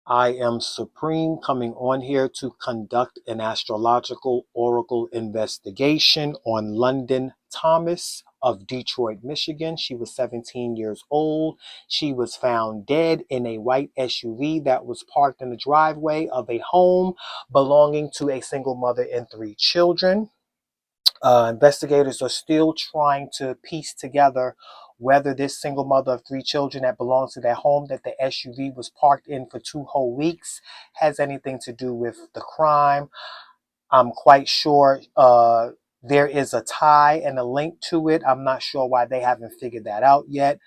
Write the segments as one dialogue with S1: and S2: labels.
S1: I am Supreme, coming on here to conduct an astrological oracle investigation on London Thomas of Detroit, Michigan. She was 17 years old. She was found dead in a white SUV that was parked in the driveway of a home belonging to a single mother and 3 children. Investigators are still trying to piece together whether this single mother of 3 children that belongs to that home that the SUV was parked in for 2 whole weeks has anything to do with the crime. I'm quite sure there is a tie and a link to it. I'm not sure why they haven't figured that out yet,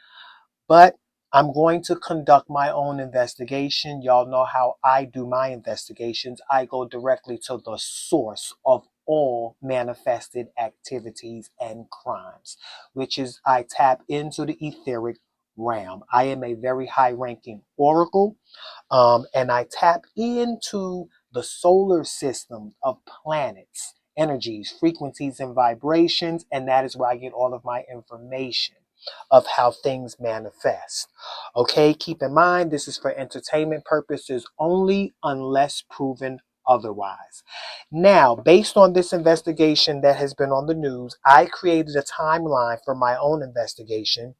S1: but I'm going to conduct my own investigation. Y'all know how I do my investigations. I go directly to the source of all manifested activities and crimes, which is I tap into the etheric realm. I am a very high ranking oracle, and I tap into the solar system of planets, energies, frequencies, and vibrations, and that is where I get all of my information of how things manifest. Okay, keep in mind this is for entertainment purposes only unless proven otherwise. Now, based on this investigation that has been on the news, I created a timeline for my own investigation,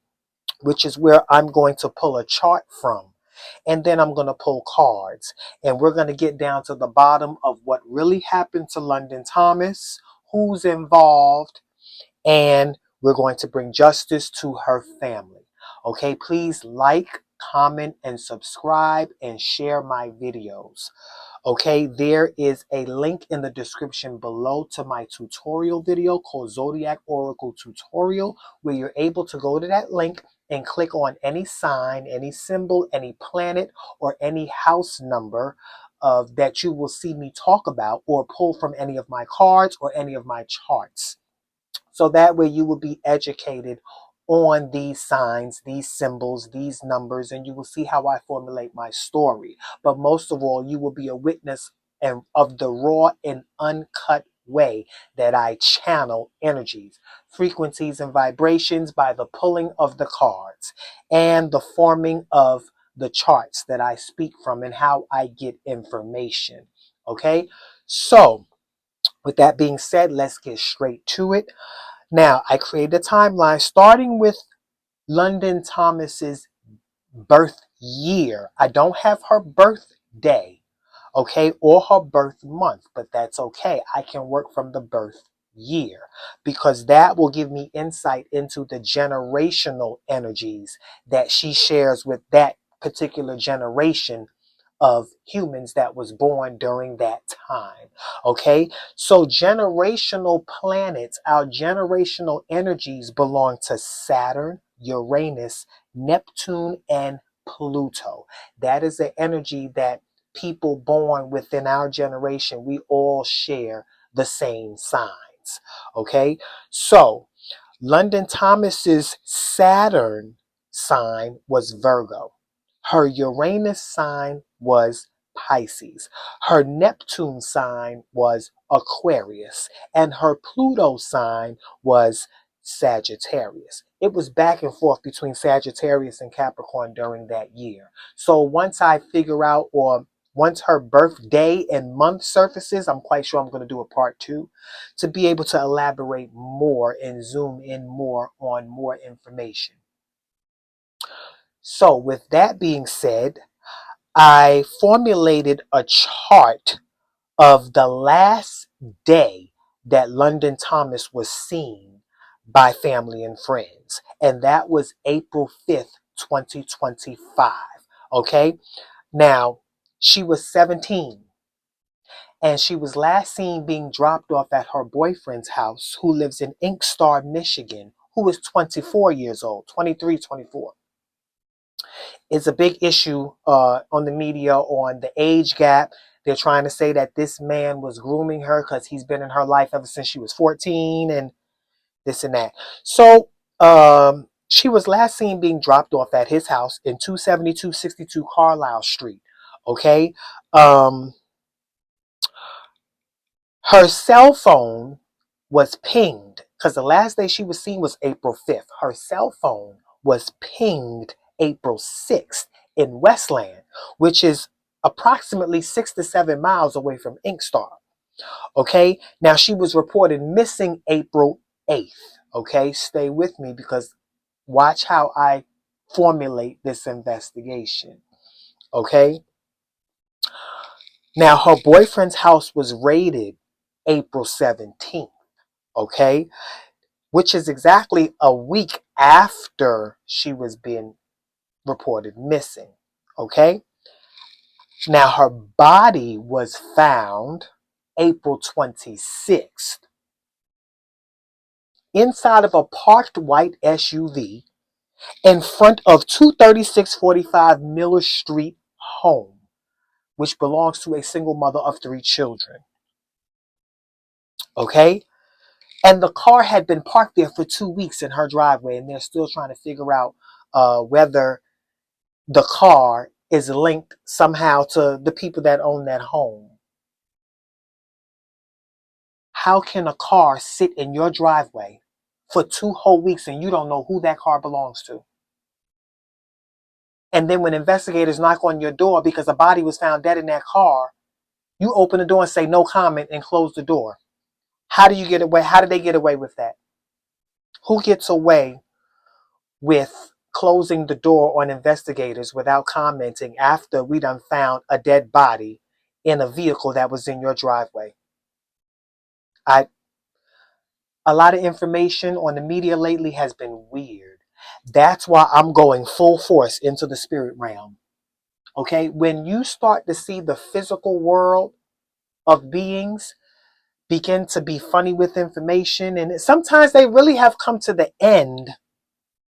S1: which is where I'm going to pull a chart from. And then I'm going to pull cards. And we're going to get down to the bottom of what really happened to London Thomas, who's involved, and we're going to bring justice to her family. Okay, please like, comment, and subscribe and share my videos. Okay, there is a link in the description below to my tutorial video called Zodiac Oracle Tutorial, where you're able to go to that link and click on any sign, any symbol, any planet, or any house number that you will see me talk about or pull from any of my cards or any of my charts. So that way you will be educated on these signs, these symbols, these numbers, and you will see how I formulate my story. But most of all, you will be a witness of the raw and uncut way that I channel energies, frequencies, and vibrations by the pulling of the cards and the forming of the charts that I speak from and how I get information. Okay, so with that being said, let's get straight to it. Now, I created a timeline starting with London Thomas's birth year. I don't have her birthday, okay, or her birth month, but that's okay. I can work from the birth year because that will give me insight into the generational energies that she shares with that particular generation of humans that was born during that time. Okay, so generational planets, our generational energies belong to Saturn, Uranus, Neptune, and Pluto. That is the energy that people born within our generation, we all share the same signs. Okay, so London Thomas's Saturn sign was Virgo. Her Uranus sign was Pisces. Her Neptune sign was Aquarius. And her Pluto sign was Sagittarius. It was back and forth between Sagittarius and Capricorn during that year. So once I figure out, or once her birthday and month surfaces, I'm quite sure I'm going to do a part 2 to be able to elaborate more and zoom in more on more information. So with that being said, I formulated a chart of the last day that London Thomas was seen by family and friends. And that was April 5th, 2025. Okay. Now, she was 17. And she was last seen being dropped off at her boyfriend's house, who lives in Inkstar, Michigan, who is 24 years old, 23, 24. It's a big issue on the media on the age gap. They're trying to say that this man was grooming her because he's been in her life ever since she was 14 and this and that. So she was last seen being dropped off at his house in 27262 Carlisle Street. Okay. Her cell phone was pinged because the last day she was seen was April 5th. Her cell phone was pinged April 6th in Westland, which is approximately 6 to 7 miles away from Inkstar. Okay, now she was reported missing April 8th. Okay, stay with me because watch how I formulate this investigation. Okay, now her boyfriend's house was raided April 17th. Okay, which is exactly a week after she was being reported missing. Okay, now her body was found April 26th inside of a parked white SUV in front of 23645 Miller Street home, which belongs to a single mother of 3 children. Okay? And the car had been parked there for 2 weeks in her driveway, and they're still trying to figure out whether the car is linked somehow to the people that own that home. How can a car sit in your driveway for 2 whole weeks and you don't know who that car belongs to? And then when investigators knock on your door because a body was found dead in that car, you open the door and say no comment and close the door. How do you get away? How did they get away with that? Who gets away with closing the door on investigators without commenting after we done found a dead body in a vehicle that was in your driveway? A lot of information on the media lately has been weird. That's why I'm going full force into the spirit realm. Okay, when you start to see the physical world of beings begin to be funny with information, and sometimes they really have come to the end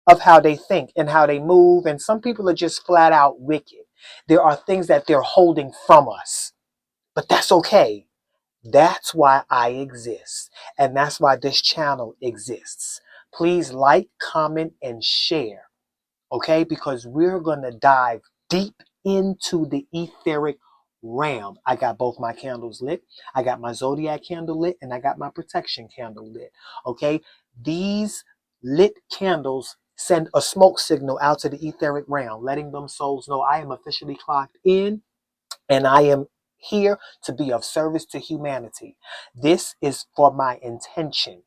S1: of how they think and how they move, and some people are just flat out wicked. There are things that they're holding from us, but that's okay. That's why I exist, and that's why this channel exists. Please like, comment, and share. Okay, because we're going to dive deep into the etheric realm. I got both my candles lit. I got my zodiac candle lit, and I got my protection candle lit. Okay, these lit candles send a smoke signal out to the etheric realm, letting them souls know I am officially clocked in and I am here to be of service to humanity. This is for my intention,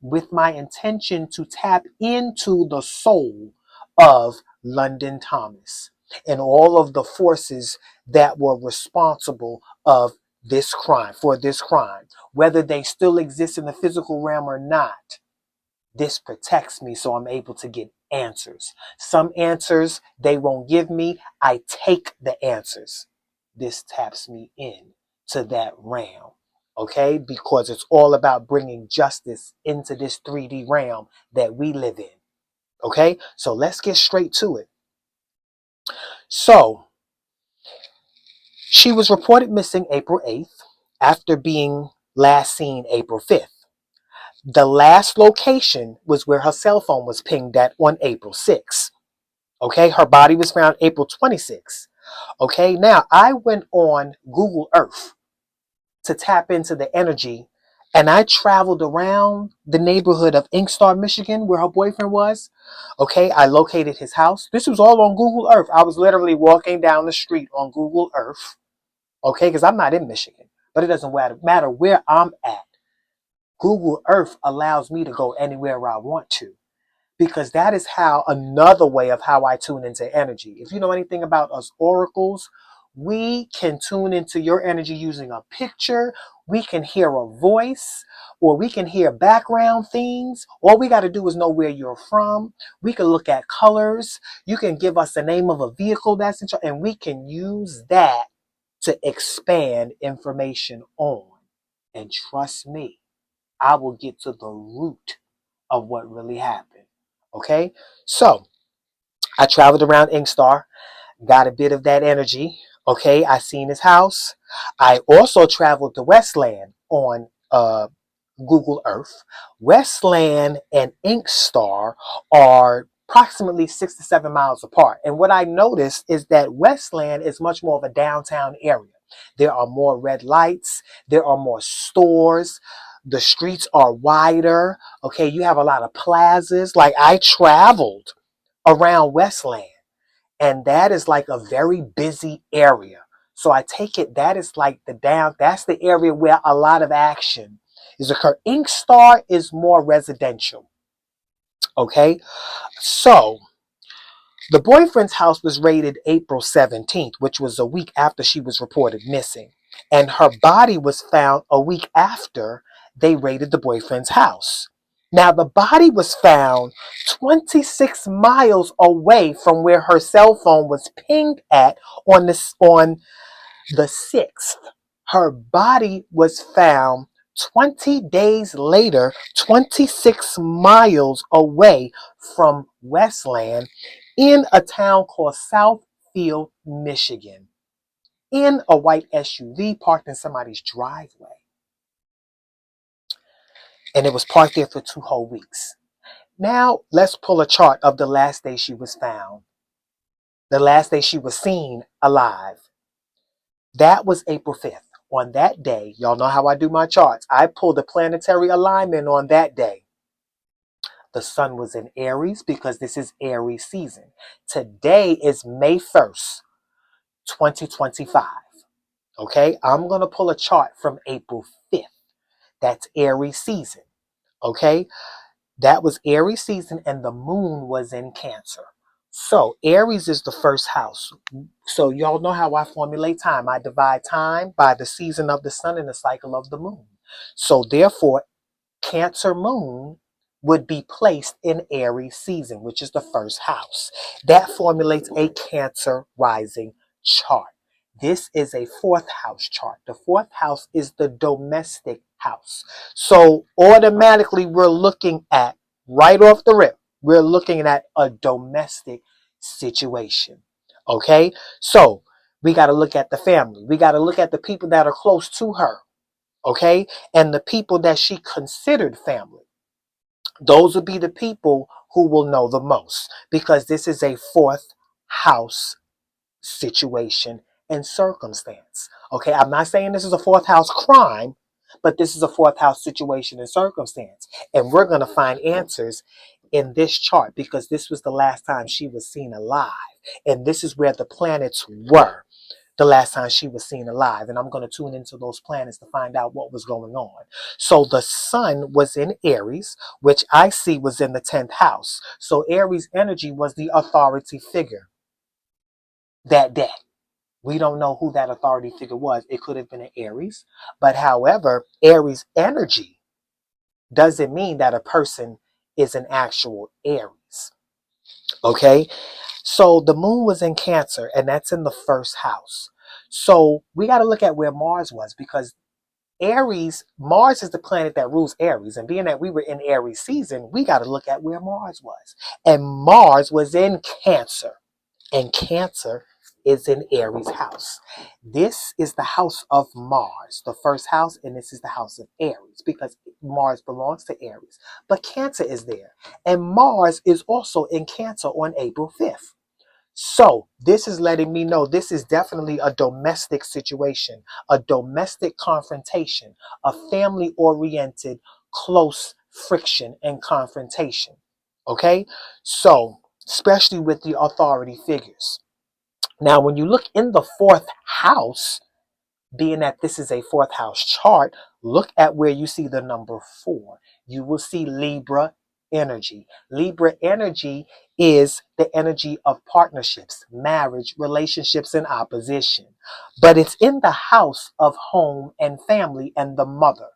S1: with my intention to tap into the soul of London Thomas and all of the forces that were responsible of this crime, for this crime, whether they still exist in the physical realm or not. This protects me so I'm able to get answers. Some answers they won't give me. I take the answers. This taps me in to that realm. Okay? Because it's all about bringing justice into this 3D realm that we live in. Okay? So let's get straight to it. So, she was reported missing April 8th after being last seen April 5th. The last location was where her cell phone was pinged at on April 6th. Okay, her body was found April 26th. Okay, now I went on Google Earth to tap into the energy, and I traveled around the neighborhood of Inkstar, Michigan, where her boyfriend was. Okay, I located his house. This was all on Google Earth. I was literally walking down the street on Google Earth. Okay, because I'm not in Michigan, but it doesn't matter where I'm at. Google Earth allows me to go anywhere I want to, because that is how another way of how I tune into energy. If you know anything about us oracles, we can tune into your energy using a picture. We can hear a voice, or we can hear background things. All we got to do is know where you're from. We can look at colors. You can give us the name of a vehicle that's in, and we can use that to expand information on. And trust me, I will get to the root of what really happened. Okay, so I traveled around Inkstar, got a bit of that energy. Okay, I seen his house. I also traveled to Westland on Google Earth. Westland and Inkstar are approximately 6 to 7 miles apart. And what I noticed is that Westland is much more of a downtown area. There are more red lights. There are more stores. The streets are wider. Okay, you have a lot of plazas. Like, I traveled around Westland, and that is like a very busy area. So I take it that is like that's the area where a lot of action is occur. Ink Star is more residential. Okay. So the boyfriend's house was raided April 17th, which was a week after she was reported missing. And her body was found a week after they raided the boyfriend's house. Now, the body was found 26 miles away from where her cell phone was pinged at on the 6th. Her body was found 20 days later, 26 miles away from Westland in a town called Southfield, Michigan, in a white SUV parked in somebody's driveway. And it was parked there for 2 whole weeks. Now, let's pull a chart of the last day she was found, the last day she was seen alive. That was April 5th. On that day, y'all know how I do my charts. I pulled a planetary alignment on that day. The sun was in Aries because this is Aries season. Today is May 1st, 2025. Okay, I'm going to pull a chart from April 5th. That's Aries season. Okay, that was Aries season and the moon was in Cancer. So Aries is the first house. So y'all know how I formulate time. I divide time by the season of the sun and the cycle of the moon. So therefore, Cancer moon would be placed in Aries season, which is the first house. That formulates a Cancer rising chart. This is a 4th house chart. The 4th house is the domestic house. So automatically we're looking at, right off the rip, we're looking at a domestic situation. Okay? So we got to look at the family. We got to look at the people that are close to her. Okay? And the people that she considered family. Those would be the people who will know the most, because this is a 4th house situation and circumstance. Okay, I'm not saying this is a 4th house crime, but this is a 4th house situation and circumstance. And we're going to find answers in this chart because this was the last time she was seen alive. And this is where the planets were the last time she was seen alive. And I'm going to tune into those planets to find out what was going on. So the sun was in Aries, which I see was in the 10th house. So Aries energy was the authority figure that day. We don't know who that authority figure was. It could have been an Aries. But however, Aries energy doesn't mean that a person is an actual Aries. Okay? So the moon was in Cancer, and that's in the 1st house. So we got to look at where Mars was, because Aries, Mars is the planet that rules Aries. And being that we were in Aries season, we got to look at where Mars was. And Mars was in Cancer. And Cancer is in Aries house. This is the house of Mars, the 1st house, and this is the house of Aries because Mars belongs to Aries. But Cancer is there. And Mars is also in Cancer on April 5th. So this is letting me know this is definitely a domestic situation, a domestic confrontation, a family-oriented close friction and confrontation. Okay? So, especially with the authority figures. Now, when you look in the 4th house, being that this is a 4th house chart, look at where you see the number 4. You will see Libra energy. Libra energy is the energy of partnerships, marriage, relationships, and opposition. But it's in the house of home and family and the mother.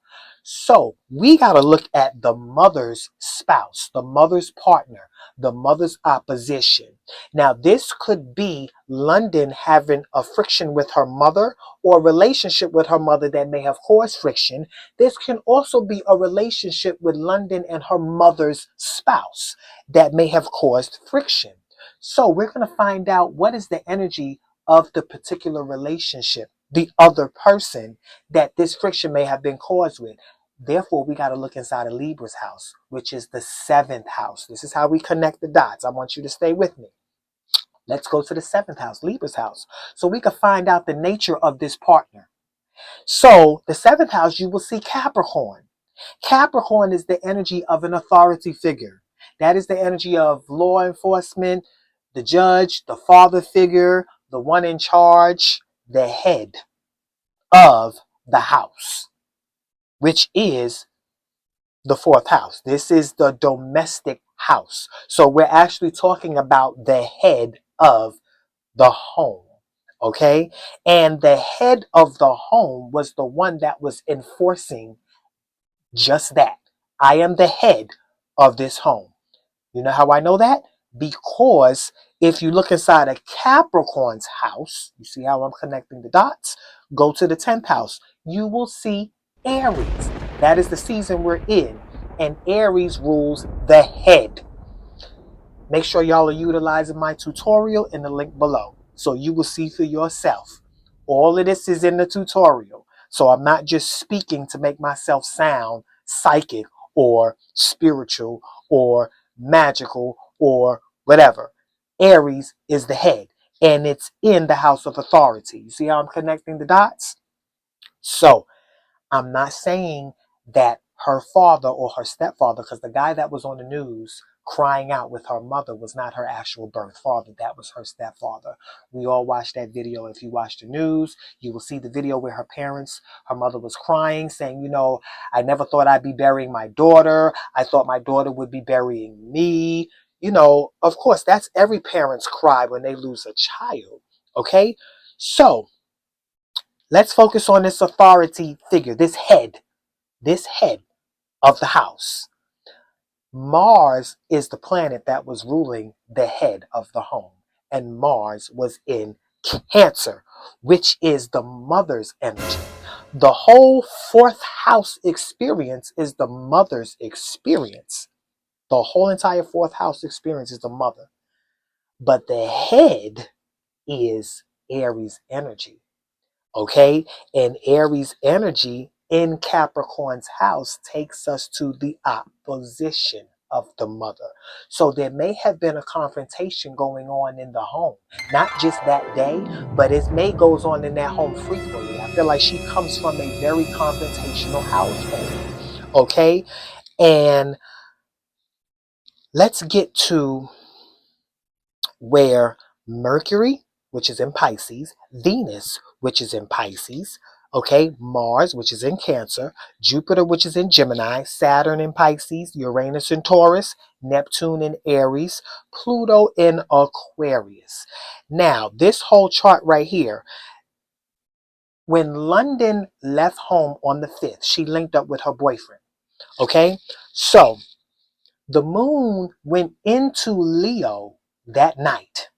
S1: So we got to look at the mother's spouse, the mother's partner, the mother's opposition. Now, this could be London having a friction with her mother or a relationship with her mother that may have caused friction. This can also be a relationship with London and her mother's spouse that may have caused friction. So we're going to find out what is the energy of the particular relationship, the other person that this friction may have been caused with. Therefore, we got to look inside of Libra's house, which is the 7th house. This is how we connect the dots. I want you to stay with me. Let's go to the 7th house, Libra's house, so we can find out the nature of this partner. So the 7th house, you will see Capricorn. Capricorn is the energy of an authority figure. That is the energy of law enforcement, the judge, the father figure, the one in charge. the head of the house, which is the fourth house. This is the domestic house. So we're actually talking about the head of the home. Okay? And the head of the home was the one that was enforcing just that. I am the head of this home. You know how I know that? Because if you look inside a Capricorn's house, you see how I'm connecting the dots? Go to the 10th house. You will see Aries. That is the season we're in. And Aries rules the head. Make sure y'all are utilizing my tutorial in the link below so you will see for yourself. All of this is in the tutorial. So I'm not just speaking to make myself sound psychic or spiritual or magical or whatever. Aries is the head and it's in the house of authority. You see how I'm connecting the dots? So I'm not saying that her father or her stepfather, because the guy that was on the news crying out with her mother was not her actual birth father. That was her stepfather. We all watched that video. If you watch the news, you will see the video where her mother was crying, saying, I never thought I'd be burying my daughter. I thought my daughter would be burying me. Of course, that's every parent's cry when they lose a child. Okay? So, let's focus on this authority figure, this head of the house. Mars is the planet that was ruling the head of the home. And Mars was in Cancer, which is the mother's energy. The whole fourth house experience is the mother's experience. The whole entire fourth house experience is the mother. But the head is Aries energy. Okay? And Aries energy in Capricorn's house takes us to the opposition of the mother. So there may have been a confrontation going on in the home. Not just that day, but it may goes on in that home frequently. I feel like she comes from a very confrontational household. Okay? And let's get to where Mercury, which is in Pisces, Venus, which is in Pisces, okay, Mars, which is in Cancer, Jupiter, which is in Gemini, Saturn in Pisces, Uranus in Taurus, Neptune in Aries, Pluto in Aquarius. Now, this whole chart right here, when London left home on the 5th, she linked up with her boyfriend, okay? So, the moon went into Leo that night.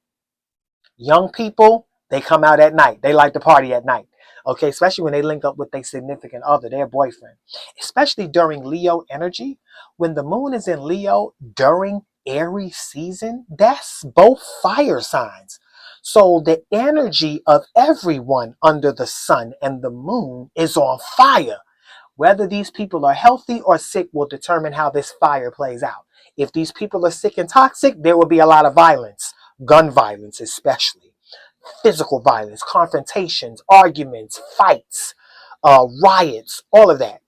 S1: Young people, they come out at night. They like to party at night. Okay, especially when they link up with their significant other, their boyfriend. Especially during Leo energy. When the moon is in Leo during Aries season, that's both fire signs. So the energy of everyone under the sun and the moon is on fire. Whether these people are healthy or sick will determine how this fire plays out. If these people are sick and toxic, there will be a lot of violence. Gun violence especially, physical violence, confrontations, arguments, fights, riots, all of that.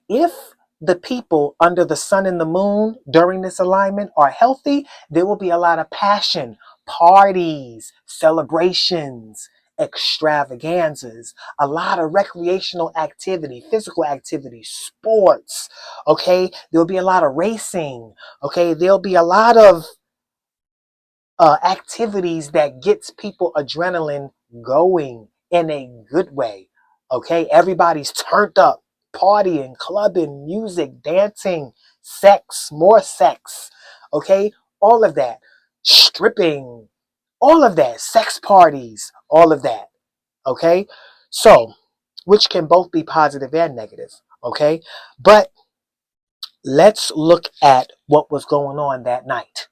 S1: If the people under the sun and the moon during this alignment are healthy, there will be a lot of passion, parties, celebrations, extravaganzas, a lot of recreational activity, physical activity, sports, okay? There'll be a lot of racing, okay? There'll be a lot of activities that gets people adrenaline going in a good way. Okay, everybody's turned up, partying, clubbing, music, dancing, sex, more sex. Okay, all of that, stripping, all of that, sex parties, all of that. Okay, so which can both be positive and negative. Okay, but let's look at what was going on that night.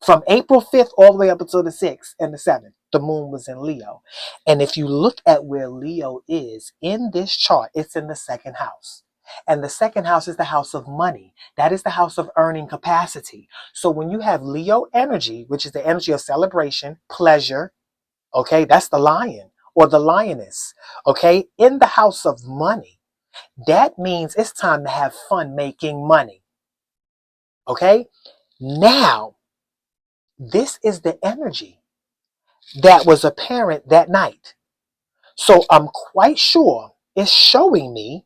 S1: From April 5th all the way up until the 6th and the 7th, the moon was in Leo. And if you look at where Leo is in this chart, it's in the second house. And the second house is the house of money. That is the house of earning capacity. So when you have Leo energy, which is the energy of celebration, pleasure, okay, that's the lion or the lioness, okay, in the house of money, that means it's time to have fun making money. Okay, now, this is the energy that was apparent that night. So I'm quite sure it's showing me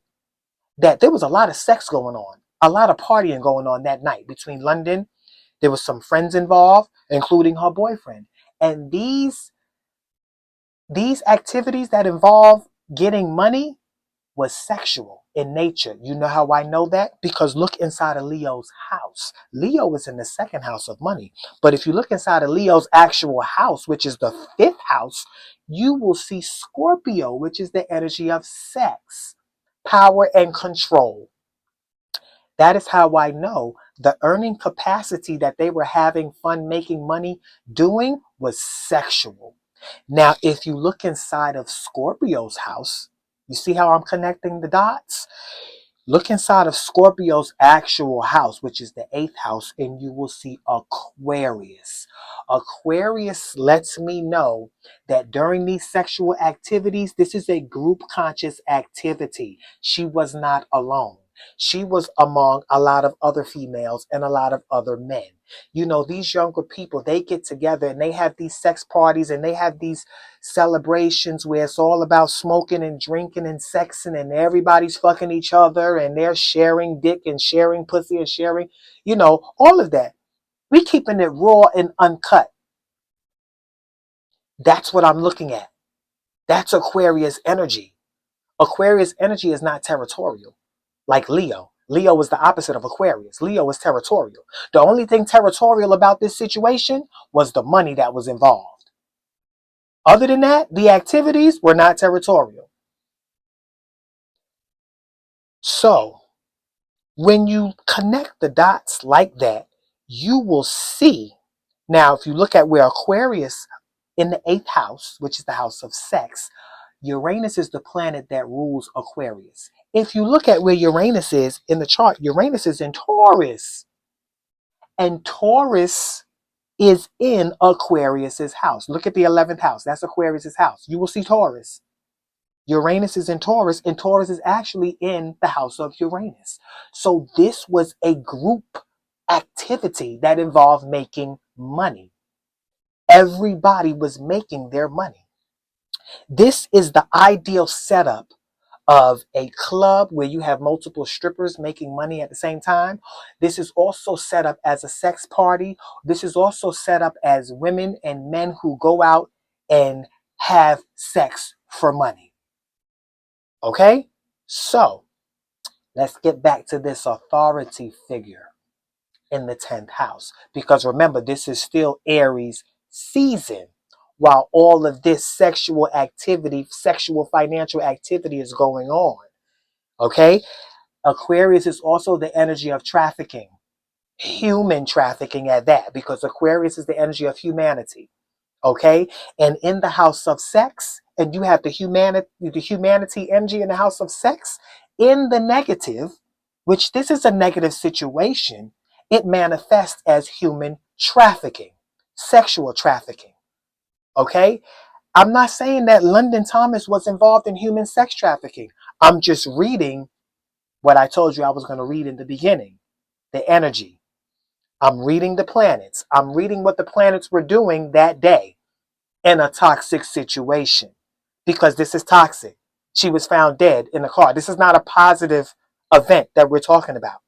S1: that there was a lot of sex going on, a lot of partying going on that night between London. There was some friends involved, including her boyfriend. And these activities that involve getting money was sexual in nature. You know how I know that? Because look inside of Leo's house. Leo is in the second house of money. But if you look inside of Leo's actual house, which is the fifth house, you will see Scorpio, which is the energy of sex, power, and control. That is how I know the earning capacity that they were having fun making money doing was sexual. Now, if you look inside of Scorpio's house, you see how I'm connecting the dots? Look inside of Scorpio's actual house, which is the eighth house, and you will see Aquarius. Aquarius lets me know that during these sexual activities, this is a group conscious activity. She was not alone. She was among a lot of other females and a lot of other men. You know, these younger people, they get together and they have these sex parties and they have these celebrations where it's all about smoking and drinking and sexing and everybody's fucking each other and they're sharing dick and sharing pussy and sharing, you know, all of that. We keeping it raw and uncut. That's what I'm looking at. That's Aquarius energy. Aquarius energy is not territorial like Leo. Leo is the opposite of Aquarius. Leo is territorial. The only thing territorial about this situation was the money that was involved. Other than that, the activities were not territorial. So, when you connect the dots like that, you will see. Now, if you look at where Aquarius in the eighth house, which is the house of sex, Uranus is the planet that rules Aquarius. If you look at where Uranus is in the chart, Uranus is in Taurus. And Taurus is in Aquarius's house. Look at the 11th house. That's Aquarius's house. You will see Taurus. Uranus is in Taurus, and Taurus is actually in the house of Uranus. So this was a group activity that involved making money. Everybody was making their money. This is the ideal setup of a club where you have multiple strippers making money at the same time. This is also set up as a sex party. This is also set up as women and men who go out and have sex for money. Okay? So, let's get back to this authority figure in the 10th house. Because remember, this is still Aries season while all of this sexual activity, sexual financial activity is going on. Okay? Aquarius is also the energy of trafficking, human trafficking at that, because Aquarius is the energy of humanity. Okay? And in the house of sex, and you have the humanity energy in the house of sex, in the negative, which this is a negative situation, it manifests as human trafficking, sexual trafficking. Okay? I'm not saying that London Thomas was involved in human sex trafficking. I'm just reading what I told you I was going to read in the beginning, the energy. I'm reading the planets. I'm reading what the planets were doing that day in a toxic situation, because this is toxic. She was found dead in the car. This is not a positive event that we're talking about.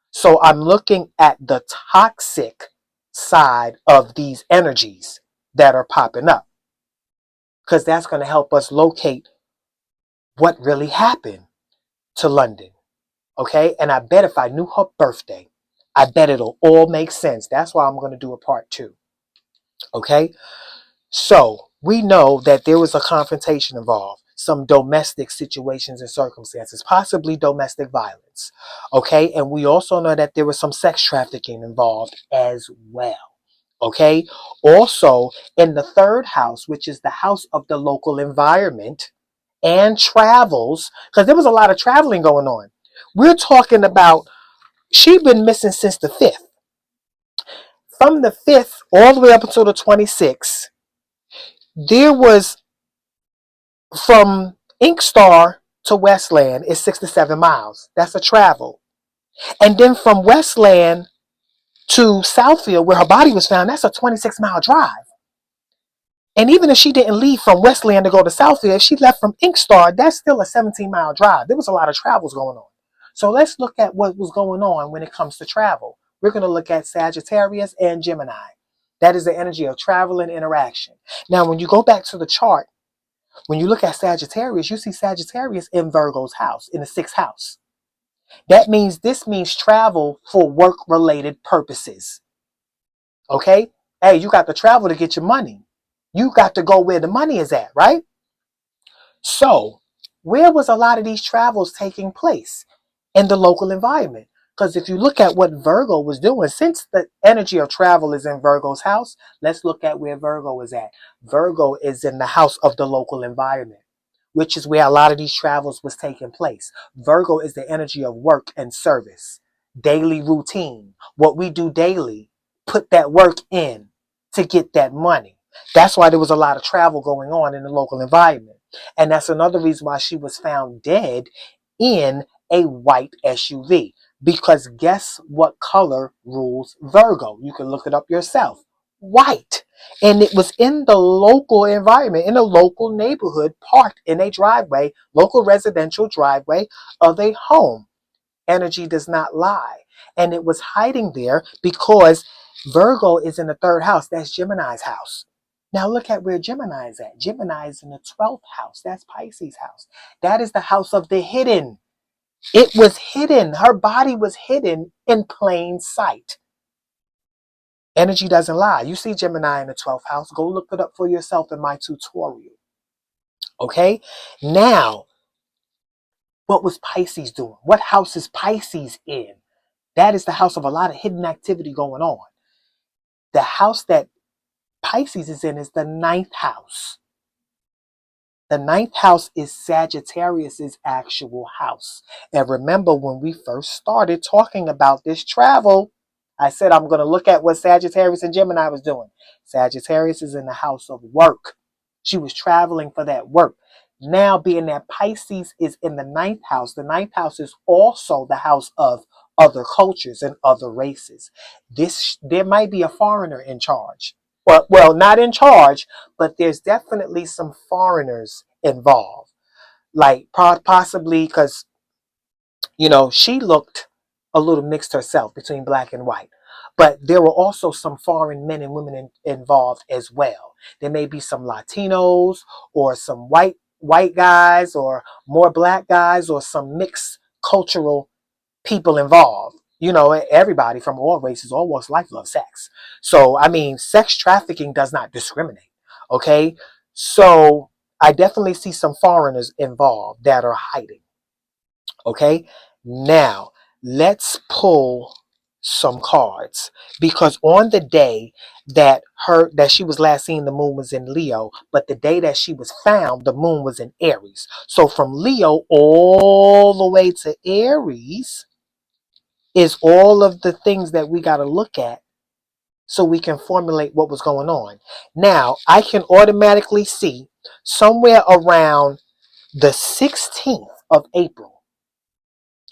S1: So I'm looking at the toxic side of these energies that are popping up, because that's going to help us locate what really happened to London. Okay? And I bet if I knew her birthday, I bet it'll all make sense. That's why I'm going to do a part 2. Okay? So we know that there was a confrontation involved, some domestic situations and circumstances, possibly domestic violence. Okay? And we also know that there was some sex trafficking involved as well. Okay? Also, in the 3rd house, which is the house of the local environment and travels, because there was a lot of traveling going on. We're talking about, she'd been missing since the 5th. From the 5th all the way up until the 26th, there was, from Inkstar to Westland is 6 to 7 miles. That's a travel. And then from Westland to Southfield, where her body was found, that's a 26-mile drive. And even if she didn't leave from Westland to go to Southfield, if she left from Inkstar, that's still a 17-mile drive. There was a lot of travels going on. So let's look at what was going on when it comes to travel. We're going to look at Sagittarius and Gemini. That is the energy of travel and interaction. Now, when you go back to the chart, when you look at Sagittarius, you see Sagittarius in Virgo's house, in the 6th house. This means travel for work-related purposes. Okay? Hey, you got to travel to get your money. You got to go where the money is at, right? So, where was a lot of these travels taking place? In the local environment. Because if you look at what Virgo was doing, since the energy of travel is in Virgo's house, let's look at where Virgo is at. Virgo is in the house of the local environment, which is where a lot of these travels was taking place. Virgo is the energy of work and service, daily routine. What we do daily, put that work in to get that money. That's why there was a lot of travel going on in the local environment. And that's another reason why she was found dead in a white SUV. Because guess what color rules Virgo? You can look it up yourself. White. And it was in the local environment, in a local neighborhood, parked in a driveway, local residential driveway of a home. Energy does not lie. And it was hiding there because Virgo is in the 3rd house. That's Gemini's house. Now look at where Gemini is at. Gemini is in the 12th house. That's Pisces' house. That is the house of the hidden. It was hidden. Her body was hidden in plain sight. Energy doesn't lie. You see Gemini in the 12th house. Go look it up for yourself in my tutorial. Okay? Now, what was Pisces doing? What house is Pisces in? That is the house of a lot of hidden activity going on. The house that Pisces is in is the 9th house. The 9th house is Sagittarius's actual house. And remember when we first started talking about this travel, I said I'm going to look at what Sagittarius and Gemini was doing. Sagittarius is in the house of work. She was traveling for that work. Now being that Pisces is in the 9th house, the 9th house is also the house of other cultures and other races. There might be a foreigner in charge. Well, not in charge, but there's definitely some foreigners involved. Like possibly because, she looked a little mixed herself between black and white. But there were also some foreign men and women involved as well. There may be some Latinos or some white guys or more black guys or some mixed cultural people involved. Everybody from all races, all walks of life love sex. So, sex trafficking does not discriminate. Okay? So, I definitely see some foreigners involved that are hiding. Okay? Now, let's pull some cards because on the day that she was last seen, the moon was in Leo, but the day that she was found, the moon was in Aries. So from Leo all the way to Aries is all of the things that we got to look at so we can formulate what was going on. Now, I can automatically see somewhere around the 16th of April.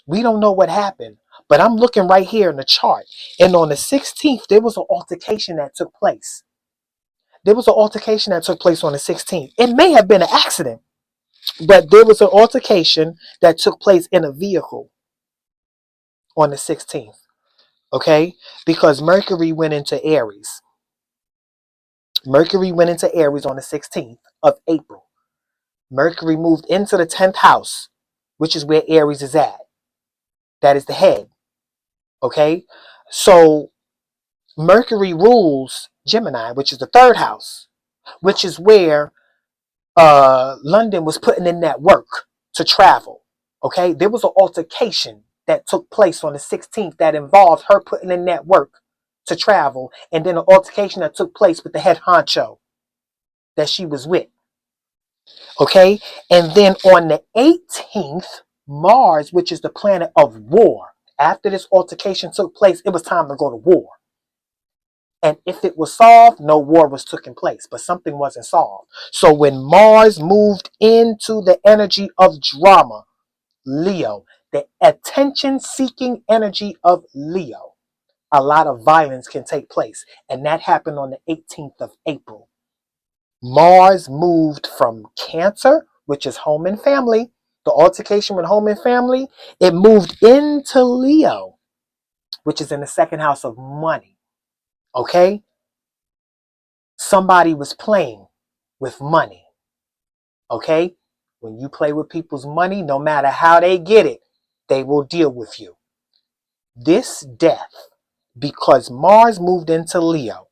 S1: We don't know what happened, but I'm looking right here in the chart. And on the 16th, there was an altercation that took place. There was an altercation that took place on the 16th. It may have been an accident, but there was an altercation that took place in a vehicle on the 16th. Okay? Because Mercury went into Aries. Mercury went into Aries on the 16th of April. Mercury moved into the 10th house, which is where Aries is at. That is the head. Okay? So Mercury rules Gemini, which is the 3rd house, which is where London was putting in that work to travel. Okay? There was an altercation that took place on the 16th that involved her putting in that work to travel, and then an altercation that took place with the head honcho that she was with. Okay? And then on the 18th, Mars, which is the planet of war, after this altercation took place, it was time to go to war. And if it was solved, no war was taking place, but something wasn't solved. So when Mars moved into the energy of drama, Leo, the attention-seeking energy of Leo, a lot of violence can take place. And that happened on the 18th of April. Mars moved from Cancer, which is home and family, the altercation with home and family, it moved into Leo, which is in the second house of money. Okay? Somebody was playing with money. Okay? When you play with people's money, no matter how they get it, they will deal with you. This death, because Mars moved into Leo,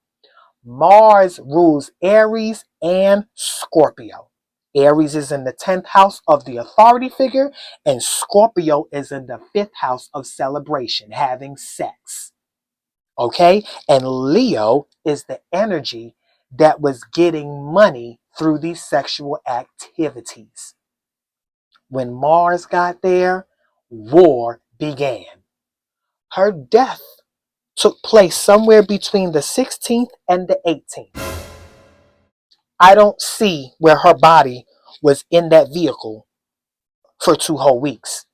S1: Mars rules Aries and Scorpio. Aries is in the 10th house of the authority figure, and Scorpio is in the 5th house of celebration, having sex. Okay? And Leo is the energy that was getting money through these sexual activities. When Mars got there, war began. Her death took place somewhere between the 16th and the 18th. I don't see where her body was in that vehicle for 2 whole weeks.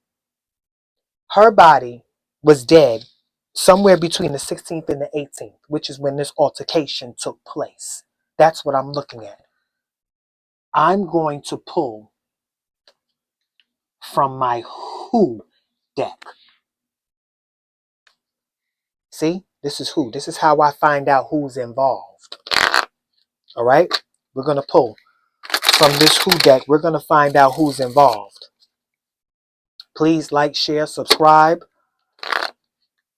S1: Her body was dead somewhere between the 16th and the 18th, which is when this altercation took place. That's what I'm looking at. I'm going to pull from my Who deck. See, this is Who. This is how I find out who's involved. All right? We're going to pull from this Who deck. We're going to find out who's involved. Please like, share, subscribe.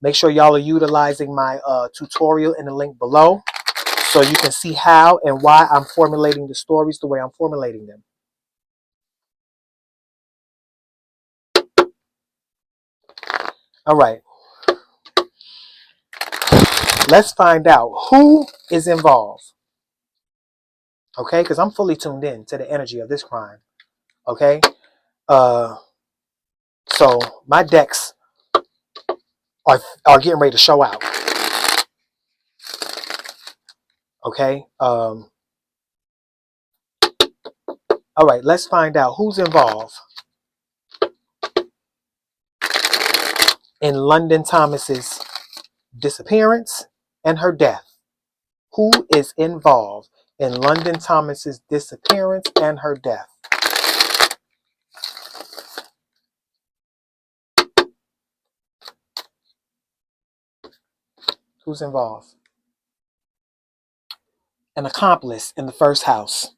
S1: Make sure y'all are utilizing my tutorial in the link below so you can see how and why I'm formulating the stories the way I'm formulating them. All right. Let's find out who is involved. Okay? Because I'm fully tuned in to the energy of this crime. Okay? So my decks are getting ready to show out. Okay? All right. Let's find out who's involved in London Thomas's disappearance and her death. Who is involved in London Thomas's disappearance and her death? Who's involved? An accomplice in the first house.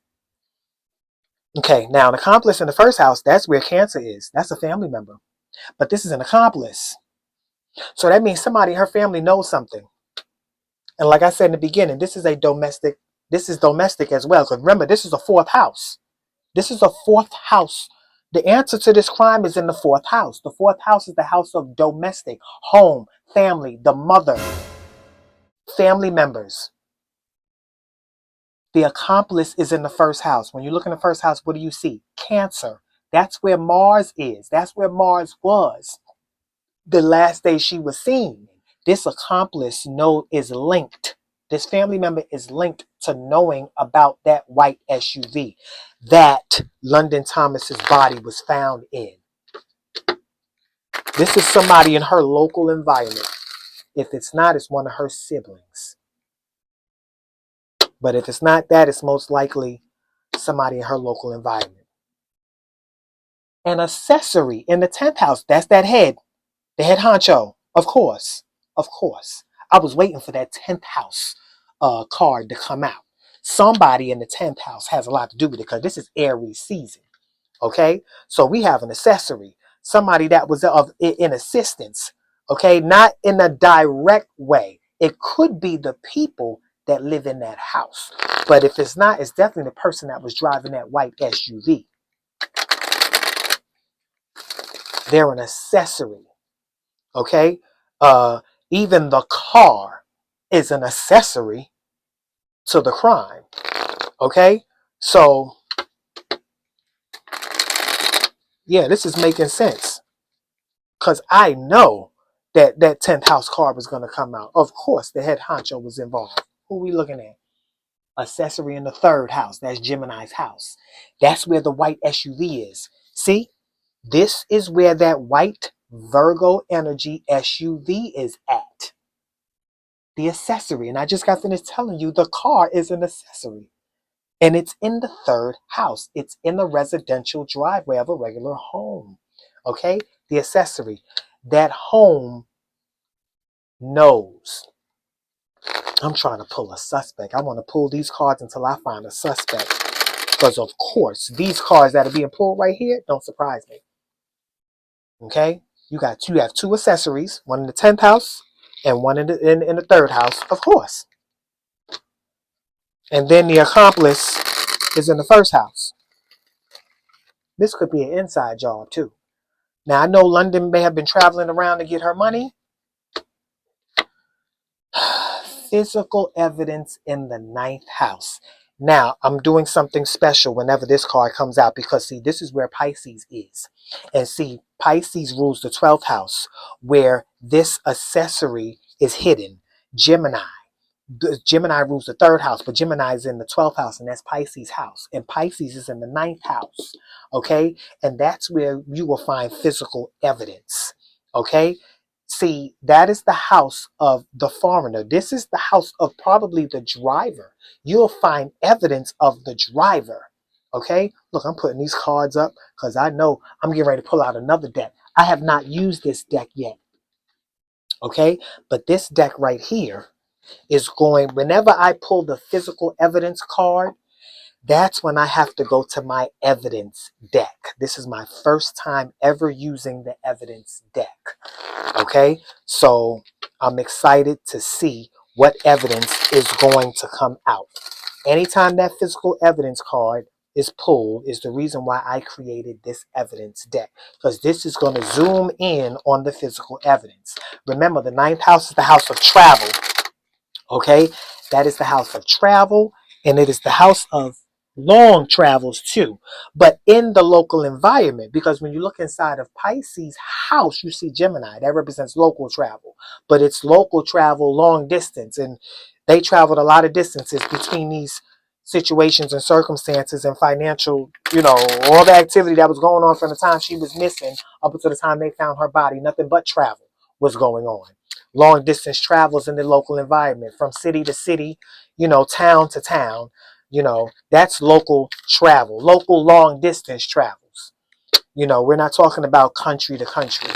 S1: Okay, now an accomplice in the first house, that's where Cancer is. That's a family member. But this is an accomplice. So that means somebody in her family knows something. And like I said in the beginning, this is domestic as well. Because remember, this is a 4th house. This is a 4th house. The answer to this crime is in the 4th house. The 4th house is the house of domestic, home, family, the mother, family members. The accomplice is in the first house. When you look in the first house, what do you see? Cancer. That's where Mars is. That's where Mars was the last day she was seen. This accomplice is linked. This family member is linked to knowing about that white SUV that London Thomas's body was found in. This is somebody in her local environment. If it's not, it's one of her siblings. But if it's not that, it's most likely somebody in her local environment. An accessory in the 10th house, that's that head, the head honcho. Of course. I was waiting for that 10th house card to come out. Somebody in the 10th house has a lot to do with it because this is Aries season. Okay? So we have an accessory. Somebody that was in assistance. Okay? Not in a direct way. It could be the people that live in that house. But if it's not, it's definitely the person that was driving that white SUV. They're an accessory. Okay? Even the car is an accessory to the crime. Okay? So, yeah, this is making sense. Because I know that 10th house card was going to come out. Of course, the head honcho was involved. Who are we looking at? Accessory in the 3rd house. That's Gemini's house. That's where the white SUV is. See? This is where that white Virgo energy SUV is at. The accessory. And I just got finished telling you the car is an accessory. And it's in the third house. It's in the residential driveway of a regular home. Okay? The accessory. That home knows. I'm trying to pull a suspect. I want to pull these cards until I find a suspect. Because, of course, these cards that are being pulled right here don't surprise me. Okay? You have two accessories. One in the 10th house and one in the third house, of course. And then the accomplice is in the first house. This could be an inside job, too. Now, I know London may have been traveling around to get her money. Physical evidence in the 9th house. Now, I'm doing something special whenever this card comes out because, see, this is where Pisces is. And see, Pisces rules the 12th house where this accessory is hidden. Gemini. Gemini rules the third house, but Gemini is in the 12th house, and that's Pisces' house. And Pisces is in the 9th house, okay? And that's where you will find physical evidence, okay? See, that is the house of the foreigner. This is the house of probably the driver. You'll find evidence of the driver, okay? Look, I'm putting these cards up because I know I'm getting ready to pull out another deck. I have not used this deck yet, okay? But this deck right here is going, whenever I pull the physical evidence card, that's when I have to go to my evidence deck. This is my first time ever using the evidence deck. Okay, so I'm excited to see what evidence is going to come out. Anytime that physical evidence card is pulled is the reason why I created this evidence deck, because this is going to zoom in on the physical evidence. Remember, the 9th house is the house of travel. Okay, that is the house of travel, and it is the house of long travels too, but in the local environment, because when you look inside of Pisces house, you see Gemini. That represents local travel, but it's local travel long distance, and they traveled a lot of distances between these situations and circumstances and financial, all the activity that was going on from the time she was missing up until the time they found her body. Nothing but travel was going on. Long distance travels in the local environment, from city to city, town to town. That's local travel, local long distance travels. We're not talking about country to country,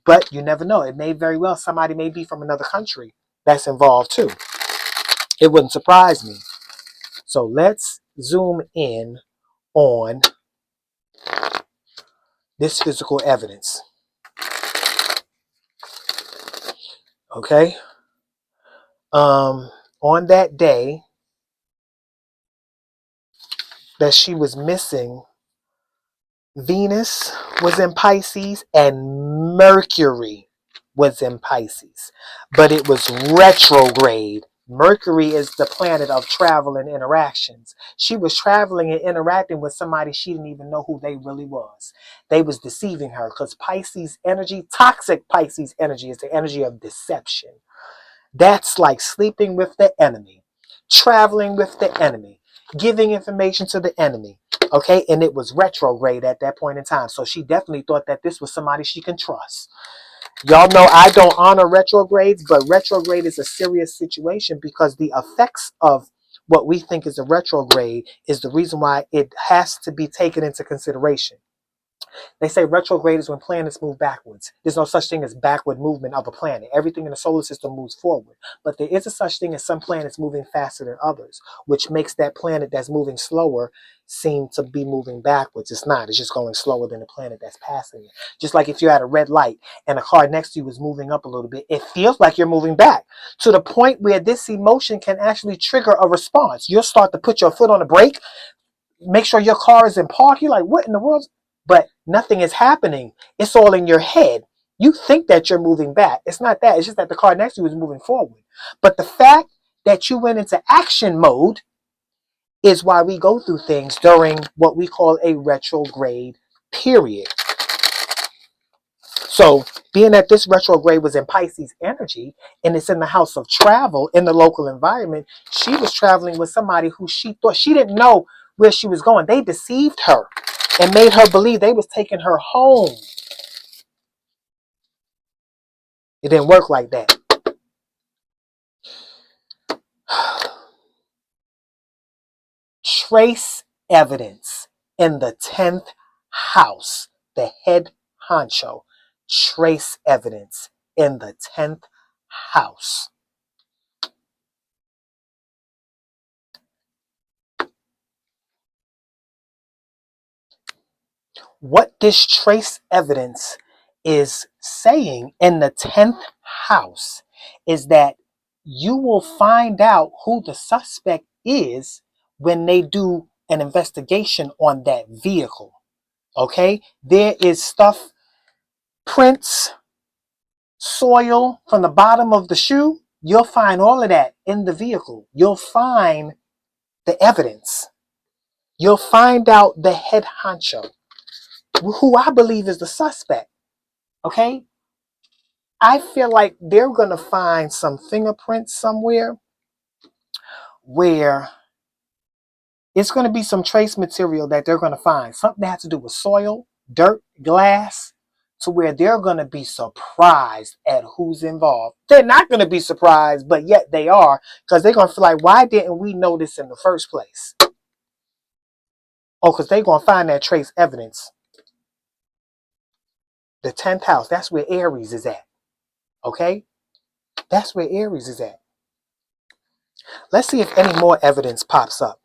S1: but you never know. It may very well, somebody may be from another country that's involved too. It wouldn't surprise me. So let's zoom in on this physical evidence. Okay. On that day that she was missing, Venus was in Pisces and Mercury was in Pisces, but it was retrograde. Mercury is the planet of travel and interactions. She was traveling and interacting with somebody she didn't even know who they really was. They was deceiving her, because Pisces energy, toxic Pisces energy, is the energy of deception. That's like sleeping with the enemy, traveling with the enemy, giving information to the enemy. Okay, and it was retrograde at that point in time. So she definitely thought that this was somebody she can trust. Y'all know I don't honor retrogrades, but retrograde is a serious situation, because the effects of what we think is a retrograde is the reason why it has to be taken into consideration. They say retrograde is when planets move backwards. There's no such thing as backward movement of a planet. Everything in the solar system moves forward. But there is a such thing as some planets moving faster than others, which makes that planet that's moving slower seem to be moving backwards. It's not. It's just going slower than the planet that's passing it. Just like if you're at a red light and a car next to you is moving up a little bit, it feels like you're moving back, to the point where this emotion can actually trigger a response. You'll start to put your foot on the brake, make sure your car is in park. You're like, what in the world? But nothing is happening. It's all in your head. You think that you're moving back. It's not that. It's just that the car next to you is moving forward. But the fact that you went into action mode is why we go through things during what we call a retrograde period. So being that this retrograde was in Pisces energy, and it's in the house of travel in the local environment, she was traveling with somebody who she thought, she didn't know where she was going. They deceived her and made her believe they was taking her home. It didn't work like that. trace evidence in the 10th house. The head honcho. Trace evidence in the 10th house. What this trace evidence is saying in the 10th house is that you will find out who the suspect is when they do an investigation on that vehicle. Okay? There is stuff, prints, soil from the bottom of the shoe. You'll find all of that in the vehicle. You'll find the evidence. You'll find out the head honcho, who I believe is the suspect. Okay? I feel like they're going to find some fingerprints somewhere where it's going to be some trace material that they're going to find. Something that has to do with soil, dirt, glass, to where they're going to be surprised at who's involved. They're not going to be surprised, but yet they are, because they're going to feel like, why didn't we know this in the first place? Oh, because they're going to find that trace evidence. The 10th house, that's where Aries is at. Okay? That's where Aries is at. Let's see if any more evidence pops up.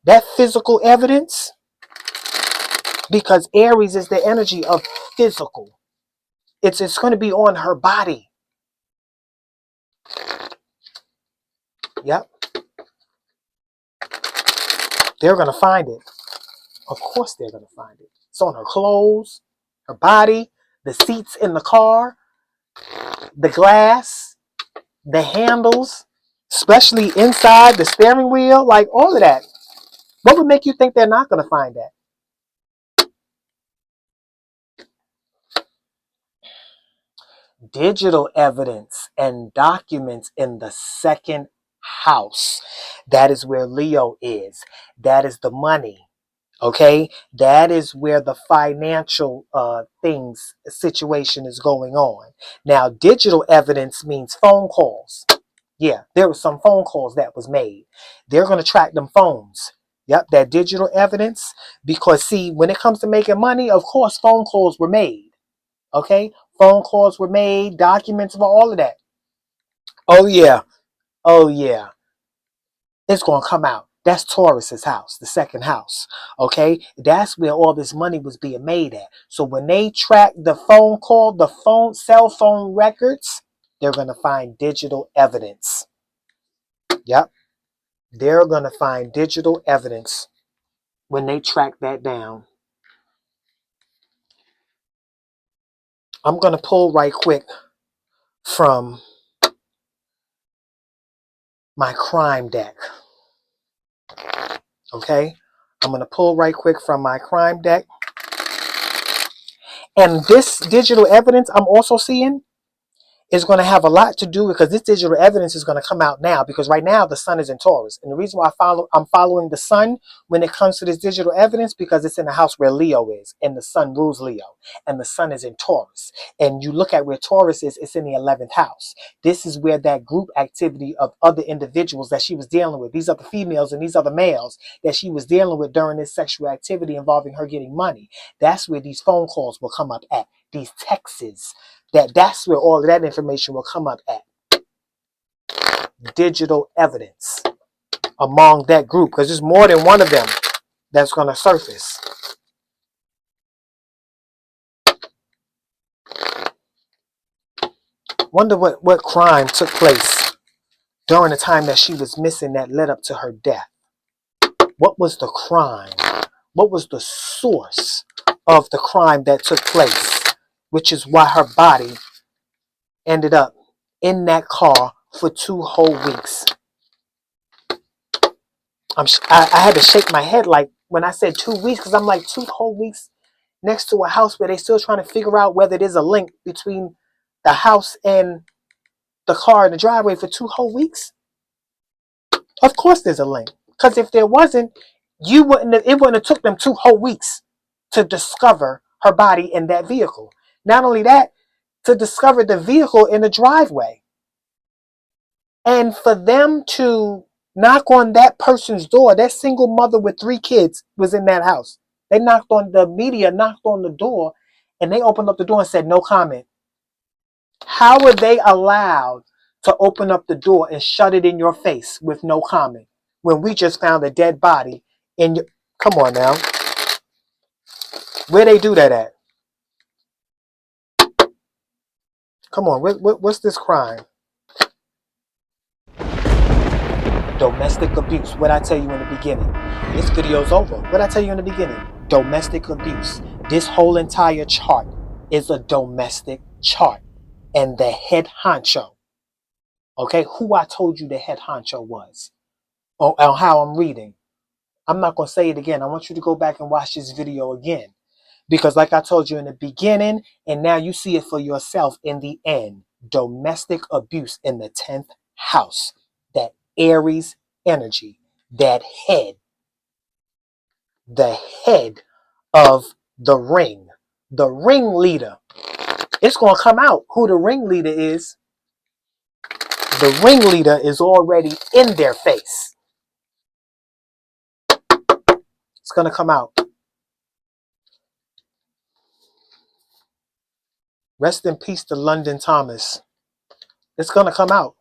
S1: That physical evidence, because Aries is the energy of physical. It's going to be on her body. Yep. They're going to find it. Of course they're going to find it. It's on her clothes, her body, the seats in the car, the glass, the handles, especially inside the steering wheel, like all of that. What would make you think they're not going to find that? Digital evidence and documents in the 2nd house. That is where Leo is. That is the money. Okay? That is where the financial situation is going on. Now, digital evidence means phone calls. Yeah, there was some phone calls that was made. They're going to track them phones. Yep, that digital evidence. Because, see, when it comes to making money, of course, phone calls were made. Okay? Phone calls were made, documents for all of that. Oh, yeah. Oh, yeah. It's going to come out. That's Taurus's house, the 2nd house. Okay? That's where all this money was being made at. So when they track the phone call, cell phone records, they're going to find digital evidence. Yep. They're going to find digital evidence when they track that down. I'm going to pull right quick from my crime deck. Okay? I'm going to pull right quick from my crime deck. And this digital evidence I'm also seeing is going to have a lot to do, because this digital evidence is going to come out now, because right now the sun is in Taurus. And the reason why I'm following the sun when it comes to this digital evidence, because it's in the house where Leo is, and the sun rules Leo, and the sun is in Taurus. And you look at where Taurus is, it's in the 11th house. This is where that group activity of other individuals that she was dealing with, these other females and these other males that she was dealing with during this sexual activity involving her getting money, that's where these phone calls will come up at, these texts. That's where all of that information will come up at. Digital evidence among that group, because there's more than one of them that's going to surface. Wonder what crime took place during the time that she was missing that led up to her death. What was the crime? What was the source of the crime that took place? Which is why her body ended up in that car for 2 whole weeks. I had to shake my head like when I said 2 weeks, because I'm like, 2 whole weeks next to a house where they're still trying to figure out whether there's a link between the house and the car in the driveway for 2 whole weeks. Of course there's a link, because if there wasn't, it wouldn't have took them 2 whole weeks to discover her body in that vehicle. Not only that, to discover the vehicle in the driveway. And for them to Knock on that person's door. That single mother with 3 kids was in that house. They knocked on, the media knocked on the door, and they opened up the door and said no comment. How were they allowed to open up the door and shut it in your face with no comment when we just found a dead body in your... Come on now. Where they do that at? Come on, what's this crime? Domestic abuse. What I tell you in the beginning. This video's over. What I tell you in the beginning. Domestic abuse. This whole entire chart is a domestic chart. And the head honcho. Okay, who I told you the head honcho was. On how I'm reading. I'm not going to say it again. I want you to go back and watch this video again. Because like I told you in the beginning, and now you see it for yourself in the end. Domestic abuse in the 10th house. That Aries energy. That head. The head of the ring. The ringleader. It's going to come out who the ringleader is. The ringleader is already in their face. It's going to come out. Rest in peace to London Thomas. It's going to come out.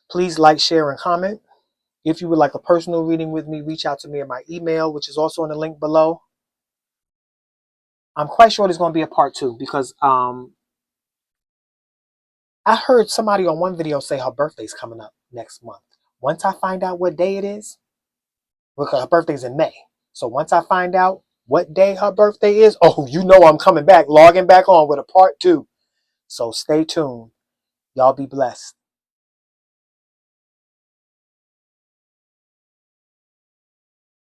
S1: Please like, share, and comment. If you would like a personal reading with me, reach out to me at my email, which is also in the link below. I'm quite sure there's going to be a part 2 because I heard somebody on one video say her birthday's coming up next month. Once I find out what day it is, because her birthday's in May. So once I find out what day her birthday is, oh, you know I'm coming back, logging back on with a part 2. So stay tuned. Y'all be blessed.